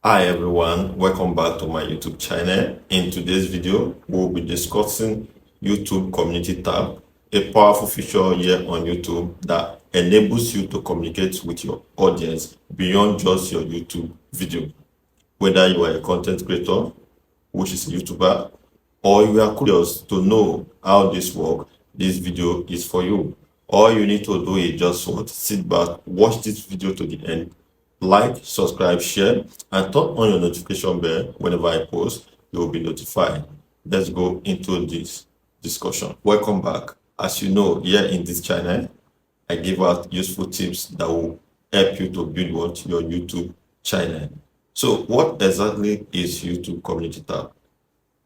Hi everyone, welcome back to my YouTube channel. In today's video, we'll be discussing YouTube Community tab, a powerful feature here on YouTube that enables you to communicate with your audience beyond just your YouTube video. Whether you are a content creator, which is a YouTuber, or you are curious to know how this works, this video is for you. All you need to do is just sit back, watch this video to the end, like, subscribe, share, and turn on your notification bell. Whenever I post, you will be notified. Let's go into this discussion. Welcome back. As you know, here in this channel, I give out useful tips that will help you to build your YouTube channel. So what exactly is YouTube Community tab?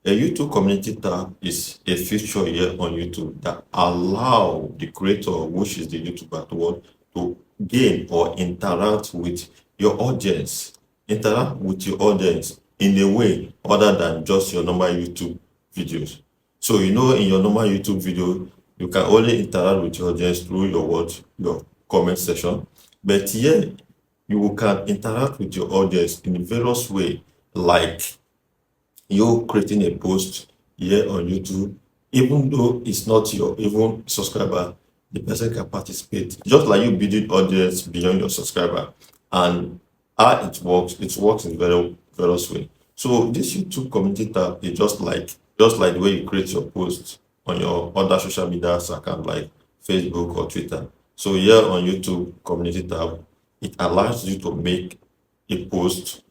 A YouTube Community tab is a feature here on YouTube that allow the creator, which is the YouTuber, to gain or interact with your audience. Interact with your audience in a way other than just your normal YouTube videos. So in your normal YouTube video, you can only interact with your audience through your comment section. But here, you can interact with your audience in various ways, like you creating a post here on YouTube, even though it's not your even subscriber, the person can participate. Just like you building audience beyond your subscriber. And how it works in various ways. So this YouTube Community tab is just like the way you create your posts on your other social media account like Facebook or Twitter. So here on YouTube Community tab, it allows you to make a post,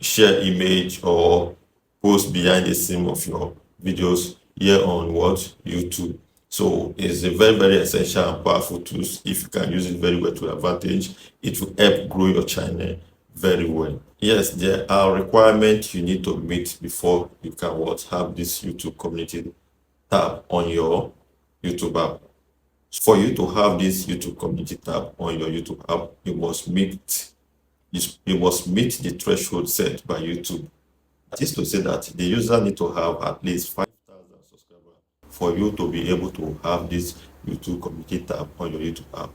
share image, or post behind the scene of your videos here on YouTube. So it's a very essential and powerful tool. If you can use it very well to your advantage, it will help grow your channel very well. Yes, there are requirements you need to meet before you can have this YouTube Community tab on your YouTube app. For you to have this YouTube Community tab on your YouTube app, you must meet the threshold set by YouTube. That is to say that the user need to have at least 5,000 subscribers for you to be able to have this YouTube Community tab on your YouTube app.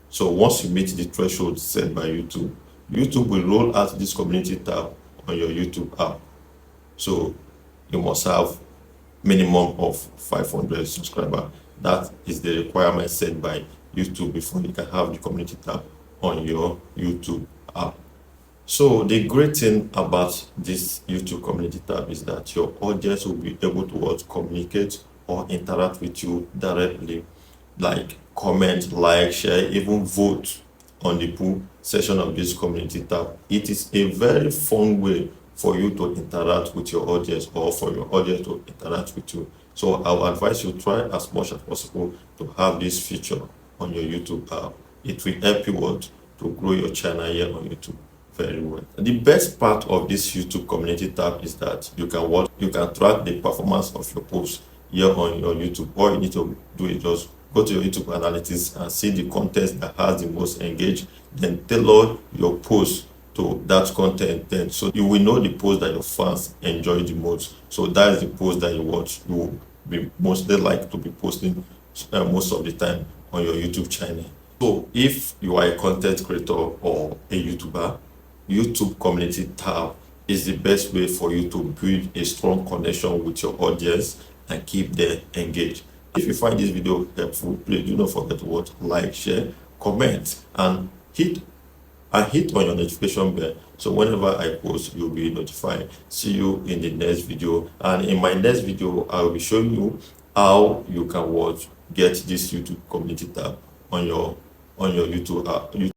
So once you meet the threshold set by YouTube, YouTube will roll out this community tab on your YouTube app. So you must have minimum of 500 subscribers. That is the requirement set by YouTube before you can have the community tab on your YouTube app. So the great thing about this YouTube Community tab is that your audience will be able to communicate or interact with you directly, like comment, like, share, even vote on the poll section of this community tab. It is a very fun way for you to interact with your audience or for your audience to interact with you. So I will advise you try as much as possible to have this feature on your YouTube app. It will help you to grow your channel here on YouTube very well. The best part of this YouTube Community tab is that you can track the performance of your posts here on your YouTube. All you need to do is just go to your YouTube analytics and see the content that has the most engaged, then tailor your post to that content. Then so you will know the post that your fans enjoy the most. So that is the post that you will be mostly like to be posting most of the time on your YouTube channel. So if you are a content creator or a YouTuber, YouTube Community tab is the best way for you to build a strong connection with your audience and keep them engaged. If you find this video helpful, please do not forget to like, share, comment, and hit on your notification bell. So whenever I post, you'll be notified. See you in the next video. And in my next video, I will be showing you how you can get this YouTube Community tab on your YouTube app.